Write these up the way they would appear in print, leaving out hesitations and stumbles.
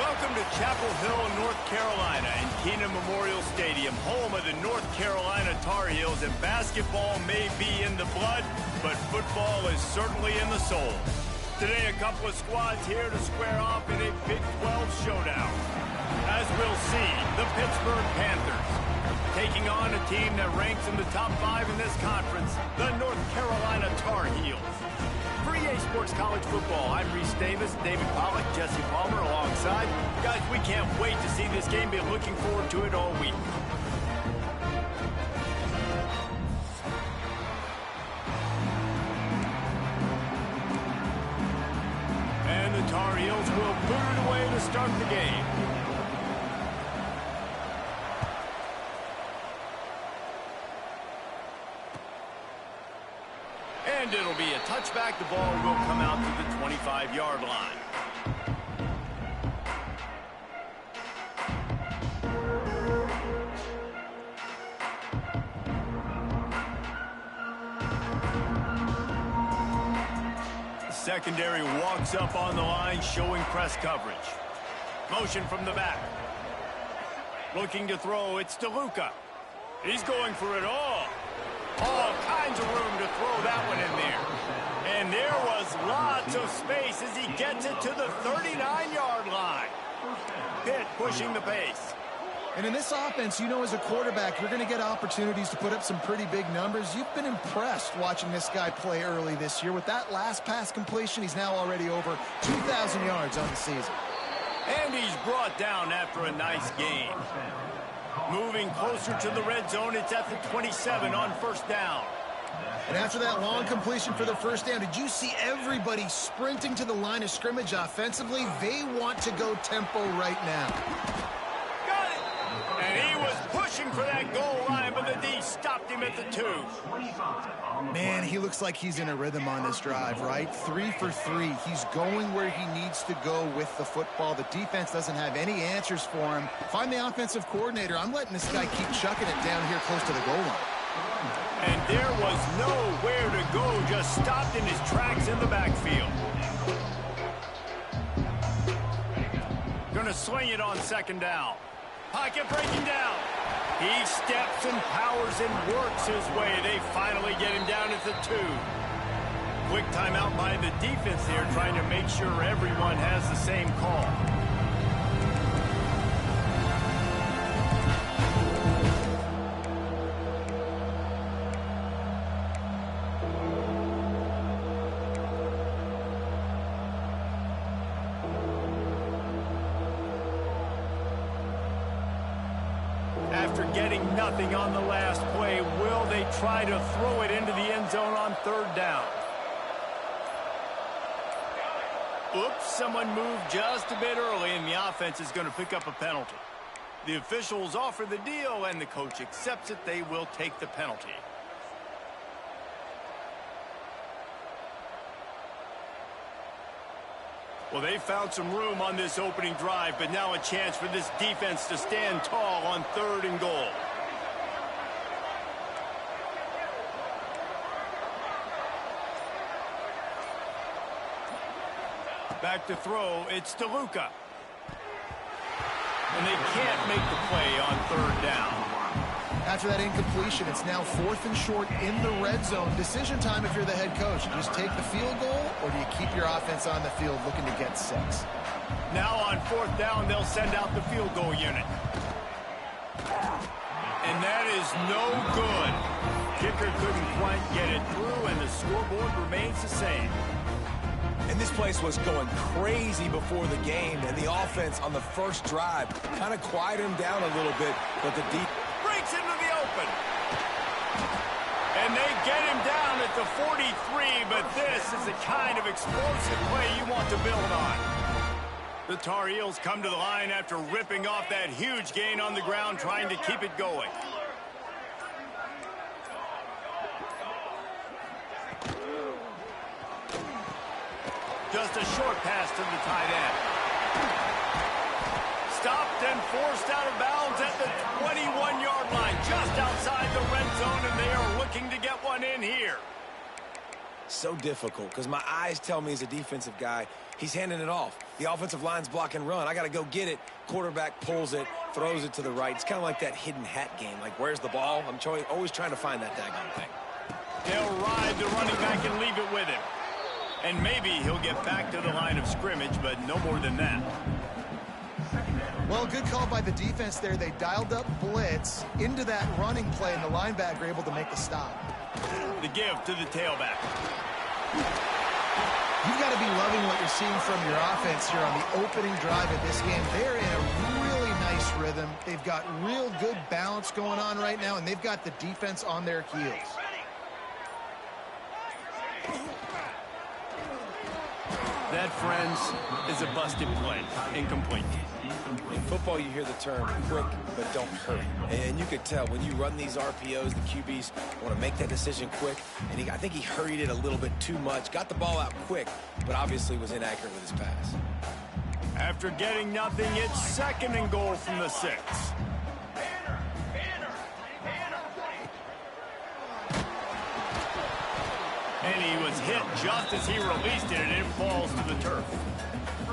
Welcome to Chapel Hill, North Carolina, and Keenan Memorial Stadium, home of the North Carolina Tar Heels. And basketball may be in the blood, but football is certainly in the soul. Today, a couple of squads here to square off in a Big 12 showdown. As we'll see, the Pittsburgh Panthers taking on a team that ranks in the top 5 in this conference, the North Carolina Tar Heels. For EA Sports College Football, I'm Reese Davis, David Pollack, Jesse Palmer alongside. Guys, we can't wait to see this game. Been looking forward to it all week. And the Tar Heels will boot it away to start the game. And it'll be a touchback. The ball will come out to the 25-yard line. The secondary walks up on the line, showing press coverage. Motion from the back. Looking to throw, it's DeLuca. He's going for it all. All kinds of room to throw that one in there. And there was lots of space as he gets it to the 39-yard line. Pitt pushing the pace. And in this offense, you know, as a quarterback, you're going to get opportunities to put up some pretty big numbers. You've been impressed watching this guy play early this year. With that last pass completion, he's now already over 2,000 yards on the season. And he's brought down after a nice game. Moving closer to the red zone, it's at the 27 on first down. And after that long completion for the first down, did you see everybody sprinting to the line of scrimmage offensively? They want to go tempo right now. Got it! And he was pushing for that goal line, but the D stopped him at the 2. Man, he looks like he's in a rhythm on this drive, right? 3 for 3. He's going where he needs to go with the football. The defense doesn't have any answers for him. If I'm the offensive coordinator, I'm letting this guy keep chucking it down here close to the goal line. And there was nowhere to go, just stopped in his tracks in the backfield. Gonna swing it on second down. Pocket breaking down. He steps and powers and works his way. They finally get him down at the 2. Quick timeout by the defense here, trying to make sure everyone has the same call. After getting nothing on the last play, will they try to throw it into the end zone on third down? Oops, someone moved just a bit early, and the offense is going to pick up a penalty. The officials offer the deal, and the coach accepts it. They will take the penalty. Well, they found some room on this opening drive, but now a chance for this defense to stand tall on 3rd and goal. Back to throw, it's DeLuca. And they can't make the play on 3rd down. After that incompletion, it's now 4th and short in the red zone. Decision time if you're the head coach. You just take the field goal, or do you keep your offense on the field looking to get 6? Now on 4th down, they'll send out the field goal unit. And that is no good. Kicker couldn't quite get it through, and the scoreboard remains the same. And this place was going crazy before the game, and the offense on the first drive kind of quieted him down a little bit, but the deep breaks into the open. And they get him down at the 43, but this is the kind of explosive play you want to build on. The Tar Heels come to the line after ripping off that huge gain on the ground, trying to keep it going. Just a short pass to the tight end. Stopped and forced out of bounds at the 21-yard line, just outside the red zone, and they are looking to get one in here. so difficult because my eyes tell me as a defensive guy, he's handing it off. The offensive line's block and run. I got to go get it. Quarterback pulls it, throws it to the right. It's kind of like that hidden hat game. Like, where's the ball? I'm always trying to find that daggone thing. They'll ride the running back and leave it with him. And maybe he'll get back to the line of scrimmage, but no more than that. Well, good call by the defense there. They dialed up blitz into that running play, and the linebacker able to make the stop. The give to the tailback. You've got to be loving what you're seeing from your offense here on the opening drive of this game. They're in a really nice rhythm. They've got real good balance going on right now, and they've got the defense on their heels. That, friends, is a busted play. Incomplete. In football, you hear the term quick, but don't hurry. And you could tell when you run these RPOs, the QBs want to make that decision quick. And I think he hurried it a little bit too much. Got the ball out quick, but obviously was inaccurate with his pass. After getting nothing, it's 2nd and goal from the 6. And he was hit just as he released it, and it falls to the turf.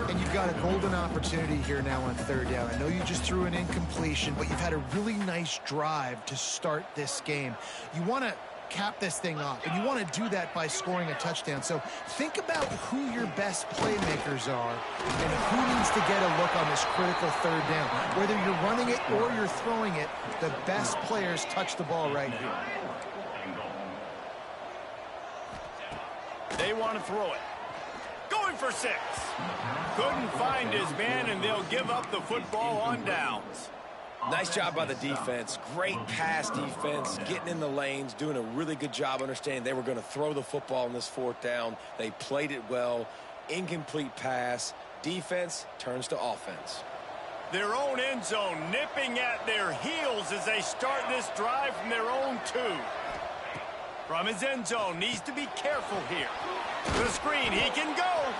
And you've got a golden opportunity here now on 3rd down. I know you just threw an incompletion, but you've had a really nice drive to start this game. You want to cap this thing off, and you want to do that by scoring a touchdown. So think about who your best playmakers are and who needs to get a look on this critical 3rd down. Whether you're running it or you're throwing it, the best players touch the ball right here. They want to throw it. Going for 6. Couldn't find his man, and they'll give up the football on downs. Nice job by the defense. Great pass defense, getting in the lanes, doing a really good job understanding they were going to throw the football on this 4th down. They played it well. Incomplete pass. Defense turns to offense. Their own end zone nipping at their heels as they start this drive from their own 2. From his end zone, needs to be careful here. The screen, he can go.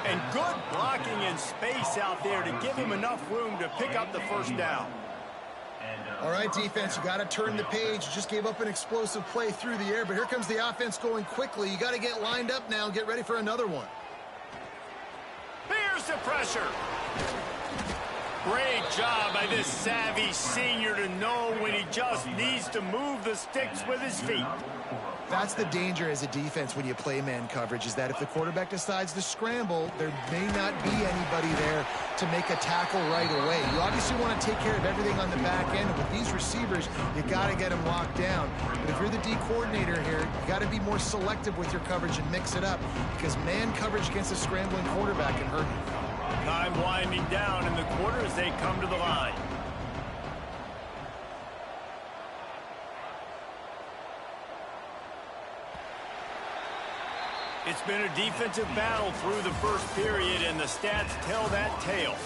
And good blocking in space out there to give him enough room to pick up the 1st down. All right, defense, you got to turn the page. You just gave up an explosive play through the air, but here comes the offense going quickly. You got to get lined up now and get ready for another one. Here's the pressure. Great job by this savvy senior to know when he just needs to move the sticks with his feet. That's the danger as a defense when you play man coverage, is that if the quarterback decides to scramble, there may not be anybody there to make a tackle right away. You obviously want to take care of everything on the back end, and with these receivers, you got to get them locked down. But if you're the D coordinator here, you got to be more selective with your coverage and mix it up, because man coverage against a scrambling quarterback can hurt you. Time winding down in the quarter as they come to the line. It's been a defensive battle through the 1st period, and the stats tell that tale.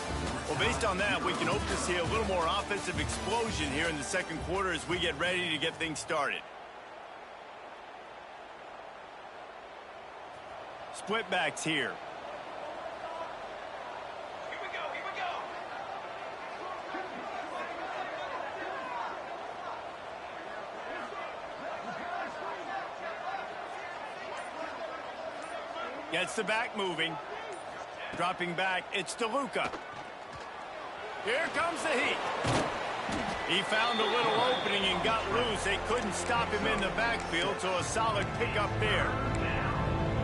Well, based on that, we can hope to see a little more offensive explosion here in the 2nd quarter as we get ready to get things started. Split backs here. Gets the back moving. Dropping back, it's DeLuca. Here comes the heat. He found a little opening and got loose. They couldn't stop him in the backfield, so a solid pickup there.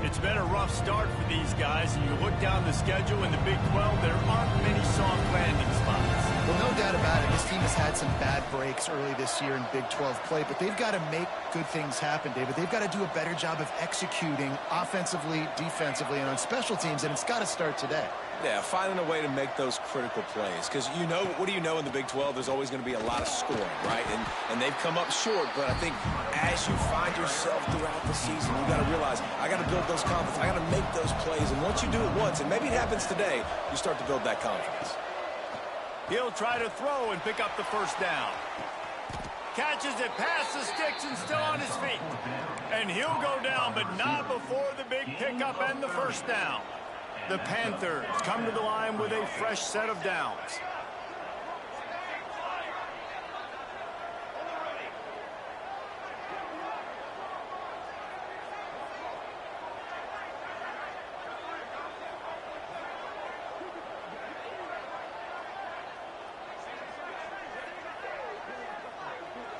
It's been a rough start for these guys, and you look down the schedule in the Big 12, there aren't many soft landing spots. Well, no doubt about it. This team has had some bad breaks early this year in Big 12 play, but they've got to make good things happen, David. They've got to do a better job of executing offensively, defensively, and on special teams, and it's got to start today. Yeah, finding a way to make those critical plays. Because you know, what do you know in the Big 12? There's always going to be a lot of scoring, right? And they've come up short, but I think as you find yourself throughout the season, you got to realize, I got to build those confidence. I got to make those plays. And once you do it once, and maybe it happens today, you start to build that confidence. He'll try to throw and pick up the 1st down. Catches it past the sticks and still on his feet. And he'll go down, but not before the big pickup and the 1st down. The Panthers come to the line with a fresh set of downs.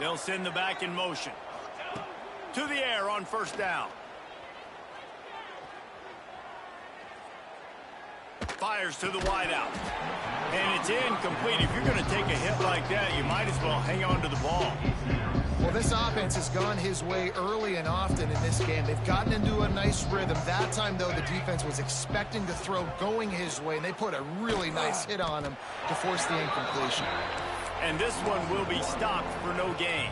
They'll send the back in motion. To the air on first down. Fires to the wideout. And it's incomplete. If you're going to take a hit like that, you might as well hang on to the ball. Well, this offense has gone his way early and often in this game. They've gotten into a nice rhythm. That time, though, the defense was expecting to throw going his way, and they put a really nice hit on him to force the incompletion. And this one will be stopped for no gain.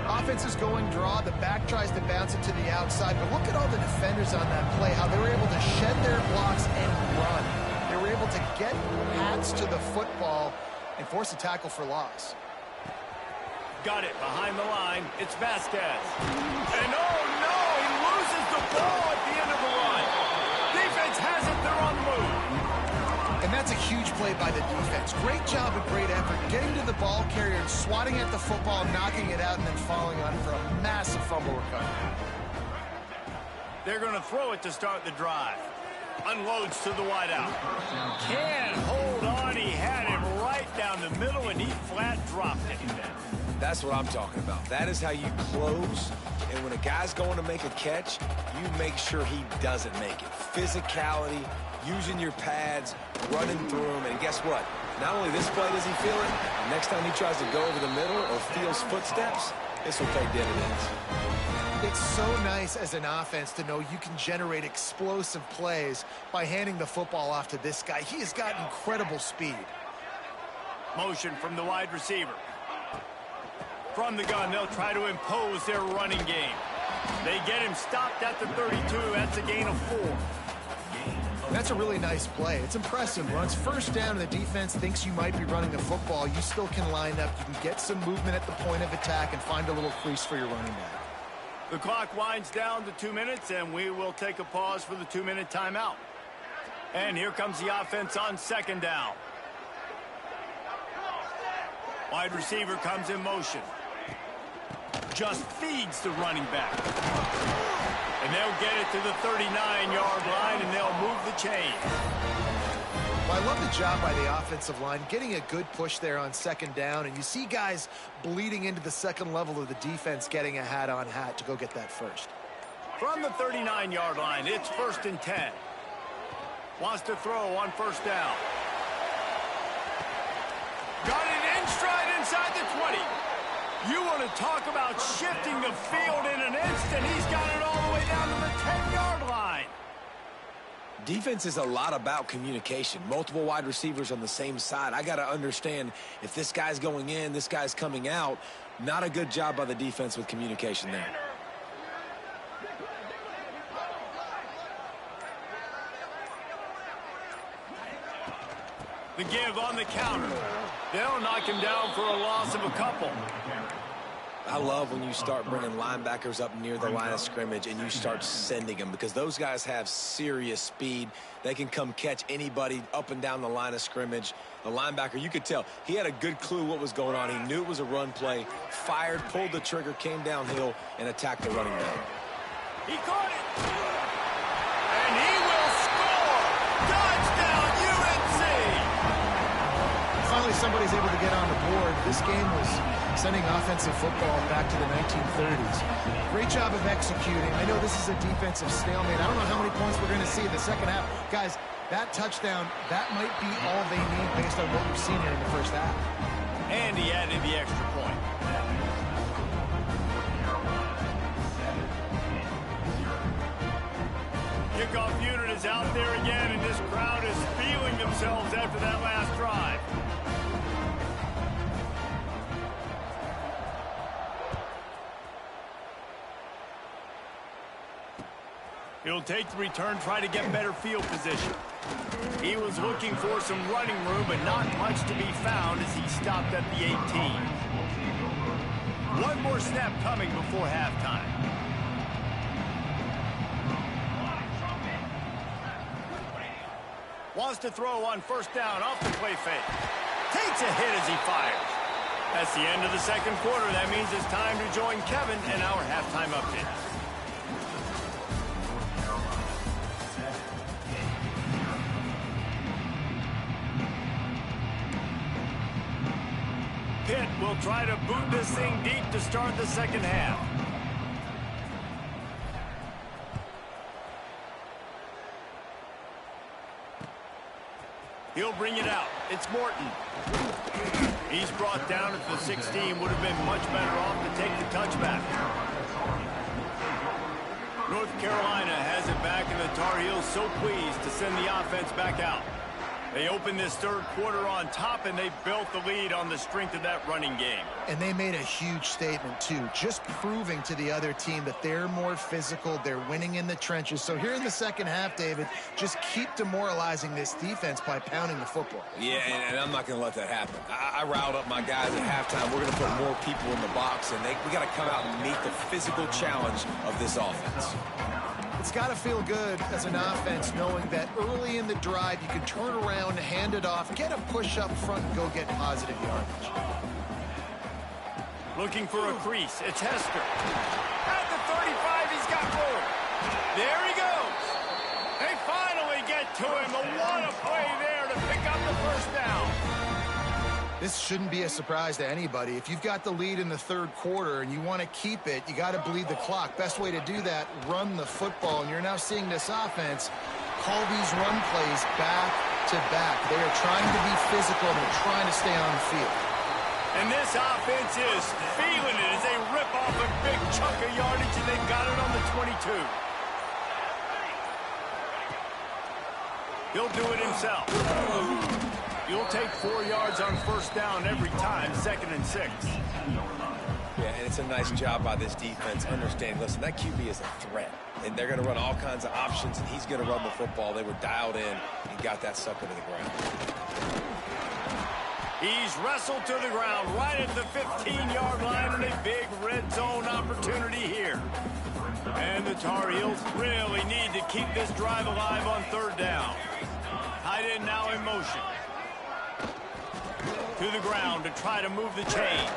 Offense is going draw. The back tries to bounce it to the outside, but look at all the defenders on that play, how they were able to shed their blocks and run. They were able to get hats to the football and force a tackle for loss. Got it behind the line. It's Vasquez. And oh no, he loses the ball at the end of the run. Defense has it. They're on the move. And that's a huge play by the defense. Great job and great effort getting to the ball carrier and swatting at the football, knocking it out, and then falling on it for a massive fumble recovery. They're going to throw it to start the drive. Unloads to the wideout. Can't hold on. He had it right down the middle, and he flat dropped it. That's what I'm talking about. That is how you close. And when a guy's going to make a catch, you make sure he doesn't make it. Physicality, using your pads, running through them. And guess what? Not only this play does he feel it, next time he tries to go over the middle or feels footsteps, this will pay dividends. It's so nice as an offense to know you can generate explosive plays by handing the football off to this guy. He has got incredible speed. Motion from the wide receiver. From the gun, they'll try to impose their running game. They get him stopped at the 32. That's a gain of 4. That's a really nice play. It's impressive. Once first down and the defense thinks you might be running the football, you still can line up. You can get some movement at the point of attack and find a little crease for your running back. The clock winds down to 2 minutes, and we will take a pause for the 2-minute timeout. And here comes the offense on second down. Wide receiver comes in motion. Just feeds the running back. And they'll get it to the 39-yard line, and they'll move the chain. Well, I love the job by the offensive line, getting a good push there on second down, and you see guys bleeding into the second level of the defense getting a hat-on-hat to go get that first. From the 39-yard line, it's 1st and 10. Wants to throw on first down. Got it in stride inside the 20. You want to talk about shifting the field in an instant. He's got it all the way down to the 10-yard line. Defense is a lot about communication. Multiple wide receivers on the same side. I got to understand if this guy's going in, this guy's coming out. Not a good job by the defense with communication there. The give on the counter. They'll knock him down for a loss of a couple. I love when you start bringing linebackers up near the line of scrimmage and you start sending them, because those guys have serious speed. They can come catch anybody up and down the line of scrimmage. The linebacker, you could tell, he had a good clue what was going on. He knew it was a run play, fired, pulled the trigger, came downhill, and attacked the running back. He caught it. And he will score. Touchdown, UNC. Finally, somebody's able to get on the board. This game was sending offensive football back to the 1930s. Great job of executing. I know this is a defensive stalemate. I don't know how many points we're going to see in the second half. Guys, that touchdown, that might be all they need based on what we've seen here in the first half. And he added the extra point. Kickoff unit is out there again, and this crowd is feeling themselves after that last drive. He'll take the return, try to get better field position. He was looking for some running room, but not much to be found as he stopped at the 18. One more snap coming before halftime. Wants to throw on first down off the play fake. Takes a hit as he fires. That's the end of the second quarter. That means it's time to join Kevin in our halftime update. Pitch will try to boot this thing deep to start the second half. He'll bring it out. It's Morton. He's brought down at the 16. Would have been much better off to take the touchback. North Carolina has it back, and the Tar Heels so pleased to send the offense back out. They opened this third quarter on top, and they built the lead on the strength of that running game. And they made a huge statement, too, just proving to the other team that they're more physical, they're winning in the trenches. So here in the second half, David, just keep demoralizing this defense by pounding the football. Yeah, and I'm not going to let that happen. I riled up my guys at halftime. We're going to put more people in the box, and we got to come out and meet the physical challenge of this offense. It's got to feel good as an offense knowing that early in the drive you can turn around, hand it off, get a push up front, and go get positive yardage. Looking for a crease. It's Hester. At the 35, he's got room. There he goes. They finally get to him. What a play there to pick up the first down. This shouldn't be a surprise to anybody. If you've got the lead in the third quarter and you want to keep it, you got to bleed the clock. Best way to do that, run the football. And you're now seeing this offense call these run plays back to back. They are trying to be physical. They're trying to stay on the field. And this offense is feeling it as they rip off a big chunk of yardage, and they've got it on the 22. He'll do it himself. You'll take 4 yards on first down every time, 2nd and 6. Yeah, and it's a nice job by this defense. Understand, listen, that QB is a threat. And they're going to run all kinds of options, and he's going to run the football. They were dialed in and got that sucker to the ground. He's wrestled to the ground right at the 15-yard line, and a big red zone opportunity here. And the Tar Heels really need to keep this drive alive on third down. Tight end now in motion. To the ground to try to move the chains.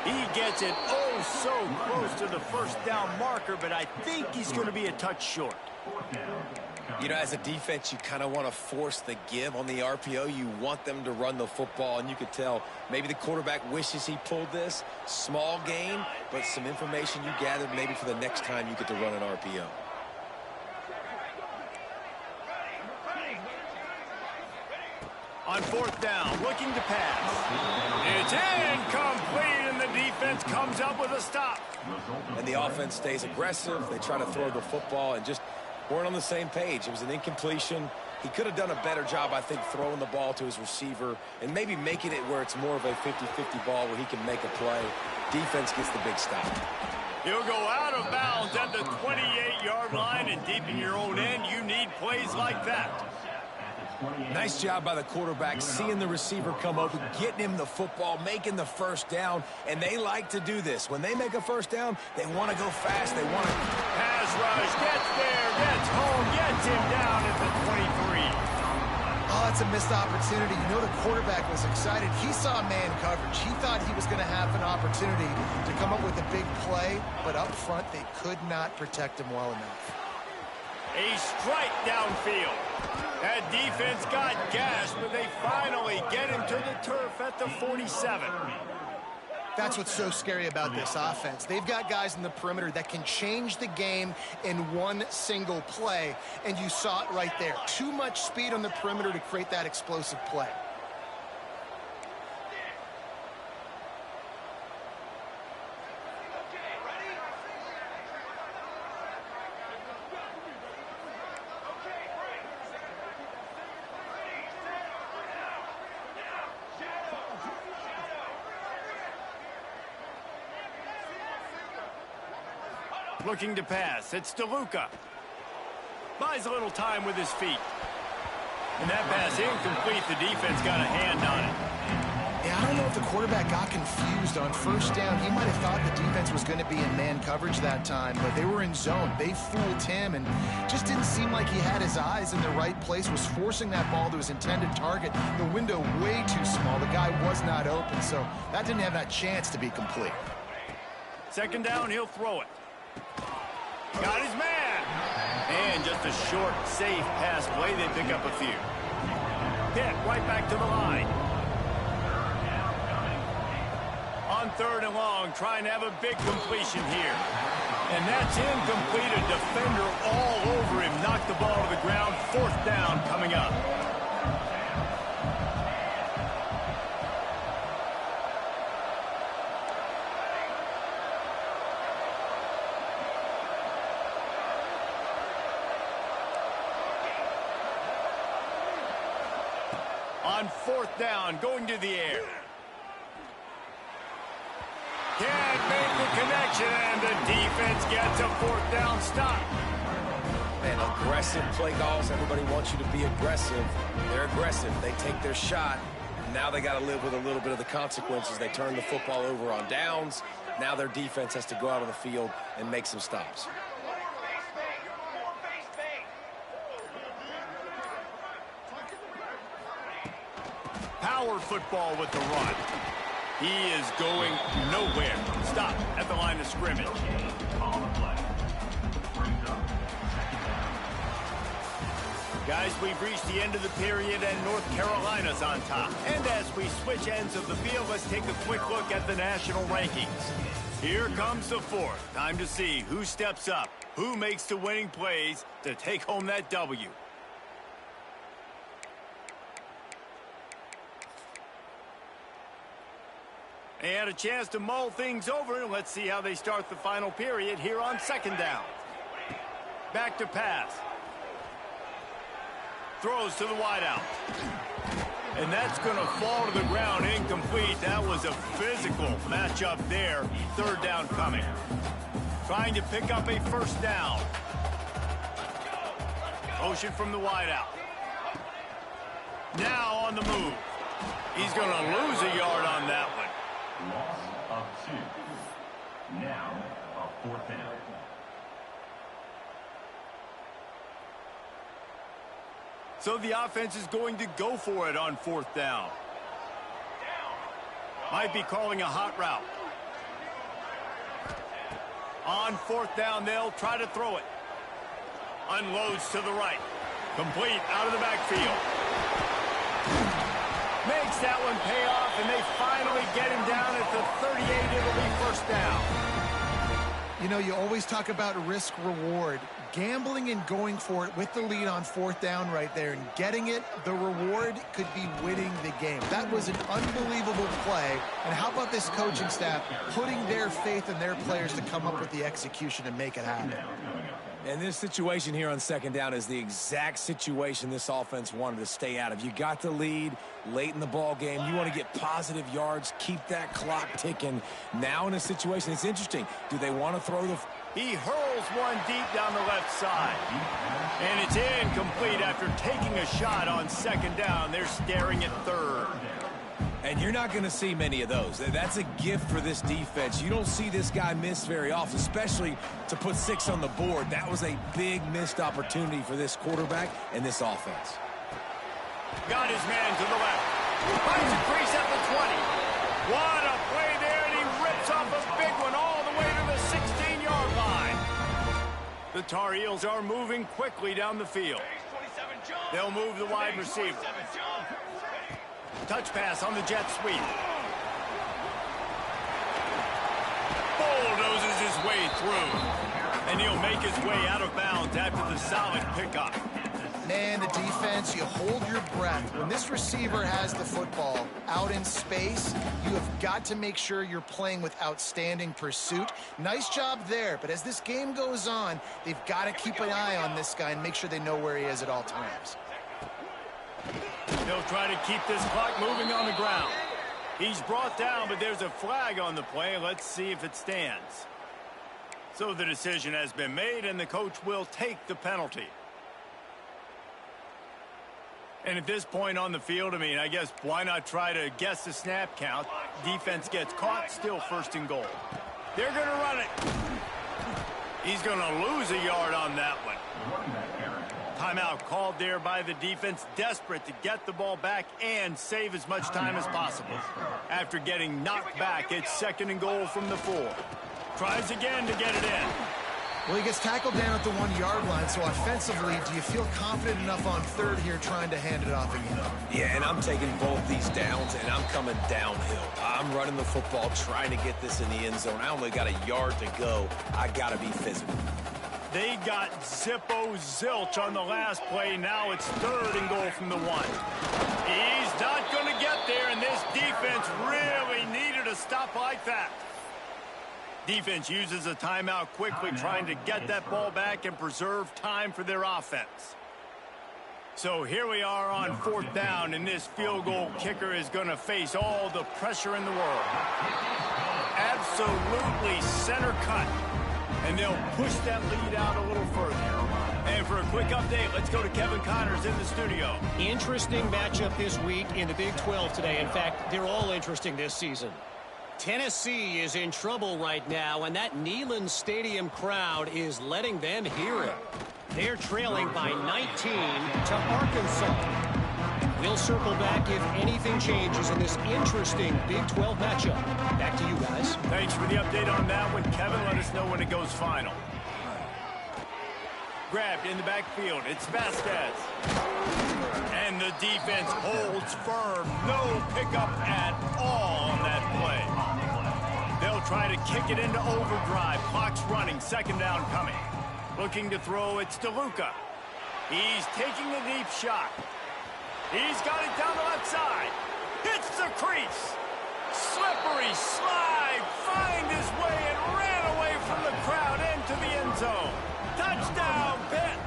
He gets it oh so close to the first down marker, but I think he's going to be a touch short. You know, as a defense, you kind of want to force the give on the RPO. You want them to run the football, and you could tell maybe the quarterback wishes he pulled this. Small game, but some information you gathered maybe for the next time you get to run an RPO. On fourth down, looking to pass. It's incomplete, and the defense comes up with a stop. And the offense stays aggressive. They try to throw the football and just weren't on the same page. It was an incompletion. He could have done a better job, I think, throwing the ball to his receiver and maybe making it where it's more of a 50-50 ball where he can make a play. Defense gets the big stop. He'll go out of bounds at the 28-yard line, and deep in your own end, you need plays like that. Nice job by the quarterback, seeing the receiver come open, getting him the football, making the first down, and they like to do this. When they make a first down, they want to go fast. They want to pass rush, gets there, gets home, gets him down at the 23. Oh, it's a missed opportunity. You know the quarterback was excited. He saw man coverage. He thought he was going to have an opportunity to come up with a big play, but up front they could not protect him well enough. A strike downfield. That defense got gashed, but they finally get him to the turf at the 47. That's what's so scary about this offense. They've got guys in the perimeter that can change the game in one single play, and you saw it right there. Too much speed on the perimeter to create that explosive play. Looking to pass. It's DeLuca. Buys a little time with his feet. And that pass incomplete. The defense got a hand on it. Yeah, I don't know if the quarterback got confused on first down. He might have thought the defense was going to be in man coverage that time, but they were in zone. They fooled him and just didn't seem like he had his eyes in the right place, was forcing that ball to his intended target. The window way too small. The guy was not open, so that didn't have that chance to be complete. Second down, he'll throw it. Got his man. And just a short, safe pass play. They pick up a few. Pitt right back to the line. 3rd and long, trying to have a big completion here. And that's incomplete. A defender all over him. Knocked the ball to the ground. 4th down coming up. On 4th down, going to the air. Can't make the connection, and the defense gets a 4th down stop. Man, aggressive play calls. Everybody wants you to be aggressive. They're aggressive. They take their shot. Now they got to live with a little bit of the consequences. They turn the football over on downs. Now their defense has to go out on the field and make some stops. Power football with the run. He is going nowhere. Stop at the line of scrimmage. Guys, we've reached the end of the period, and North Carolina's on top. And as we switch ends of the field, let's take a quick look at the national rankings. Here comes the 4th. Time to see who steps up, who makes the winning plays to take home that W. And a chance to mull things over. Let's see how they start the final period here on 2nd down. Back to pass. Throws to the wideout. And that's going to fall to the ground incomplete. That was a physical matchup there. 3rd down coming. Trying to pick up a 1st down. Motion from the wideout. Now on the move. He's going to lose a yard on that one. Loss of 2. Now a 4th down. So the offense is going to go for it on 4th down. Might be calling a hot route. On 4th down, they'll try to throw it. Unloads to the right. Complete out of the backfield. Makes that one pay off, and they finally get him down at the 38. It'll be 1st down. You know, you always talk about risk-reward. Gambling and going for it with the lead on 4th down right there and getting it, the reward could be winning the game. That was an unbelievable play. And how about this coaching staff putting their faith in their players to come up with the execution and make it happen? And this situation here on 2nd down is the exact situation this offense wanted to stay out of. You got the lead late in the ball game. You want to get positive yards, keep that clock ticking. Now in a situation, it's interesting. Do they want to throw the... He hurls one deep down the left side. And it's incomplete after taking a shot on 2nd down. They're staring at 3rd. And you're not going to see many of those. That's a gift for this defense. You don't see this guy miss very often, especially to put 6 on the board. That was a big missed opportunity for this quarterback and this offense. Got his man to the left. Finds a crease at the 20. What a play there, and he rips off a big one all the way to the 16-yard line. The Tar Heels are moving quickly down the field. They'll move the wide receiver. Touch pass on the jet sweep. Bulldozes his way through. And he'll make his way out of bounds after the solid pickup. Man, the defense, you hold your breath. When this receiver has the football out in space, you have got to make sure you're playing with outstanding pursuit. Nice job there, but as this game goes on, they've got to keep an eye on this guy and make sure they know where he is at all times. They'll try to keep this clock moving on the ground. He's brought down, but there's a flag on the play. Let's see if it stands. So the decision has been made, and the coach will take the penalty. And at this point on the field, I mean, I guess why not try to guess the snap count? Defense gets caught, still 1st and goal. They're going to run it. He's going to lose a yard on that one. Timeout called there by the defense, desperate to get the ball back and save as much time as possible. After getting knocked back, it's 2nd and goal from the 4. Tries again to get it in. Well, he gets tackled down at the 1-yard line, so offensively, do you feel confident enough on third here trying to hand it off again? Yeah, and I'm taking both these downs, and I'm coming downhill. I'm running the football, trying to get this in the end zone. I only got a yard to go. I got to be physical. They got zilch on the last play. Now it's 3rd and goal from the 1. He's not going to get there, and this defense really needed a stop like that. Defense uses a timeout quickly, trying to get that ball back and preserve time for their offense. So here we are on 4th down, and this field goal kicker is going to face all the pressure in the world. Absolutely center cut. And they'll push that lead out a little further. And for a quick update, let's go to Kevin Connors in the studio. Interesting matchup this week in the Big 12 today. In fact, they're all interesting this season. Tennessee is in trouble right now, and that Neyland Stadium crowd is letting them hear it. They're trailing by 19 to Arkansas. We'll circle back if anything changes in this interesting Big 12 matchup. Back to you guys. Thanks for the update on that one, Kevin. Let us know when it goes final. Grabbed in the backfield. It's Vasquez. And the defense holds firm. No pickup at all on that play. They'll try to kick it into overdrive. Clock's running. 2nd down coming. Looking to throw. It's DeLuca. He's taking a deep shot. He's got it down the left side. Hits the crease. Slippery slide. Find his way and ran away from the crowd into the end zone. Touchdown, Pitt.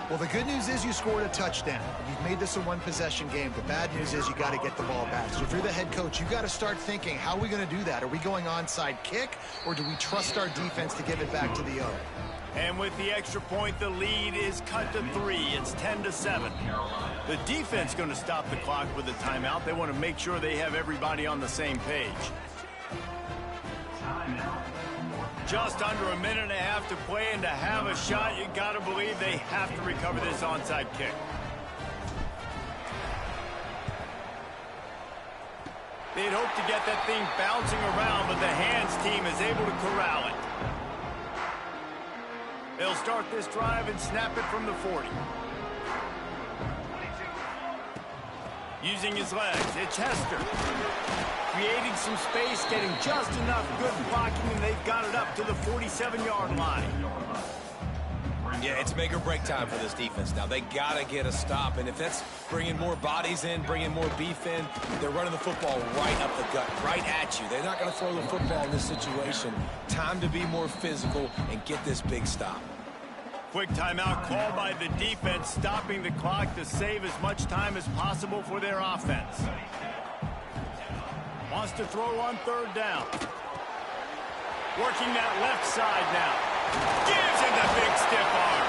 Well, the good news is you scored a touchdown. You've made this a one-possession game. The bad news is you got to get the ball back. So if you're the head coach, you got to start thinking, how are we going to do that? Are we going onside kick, or do we trust our defense to give it back to the owner? And with the extra point, the lead is cut to 3. It's 10-7. The defense going to stop the clock with a timeout. They want to make sure they have everybody on the same page. Just under a minute and a half to play, and to have a shot, you got to believe they have to recover this onside kick. They'd hope to get that thing bouncing around, but the hands team is able to corral it. They'll start this drive and snap it from the 40. Using his legs, it's Hester. Creating some space, getting just enough good blocking, and they've got it up to the 47-yard line. Yeah, it's make or break time for this defense now. They got to get a stop, and if that's bringing more bodies in, bringing more beef in, they're running the football right up the gut, right at you. They're not going to throw the football in this situation. Time to be more physical and get this big stop. Quick timeout called by the defense, stopping the clock to save as much time as possible for their offense. Wants to throw on 3rd down. Working that left side now. Gives him the big stiff arm.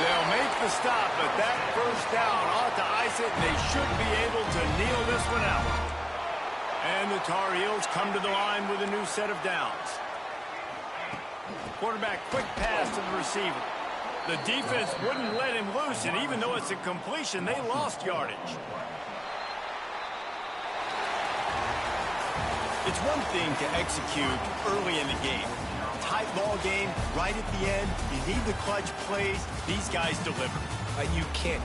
They'll make the stop, but that 1st down ought to ice it, and they should be able to kneel this one out. And the Tar Heels come to the line with a new set of downs. Quarterback, quick pass to the receiver. The defense wouldn't let him loose, and even though it's a completion, they lost yardage. It's one thing to execute early in the game. Tight ball game, right at the end. You need the clutch plays. These guys deliver. You can't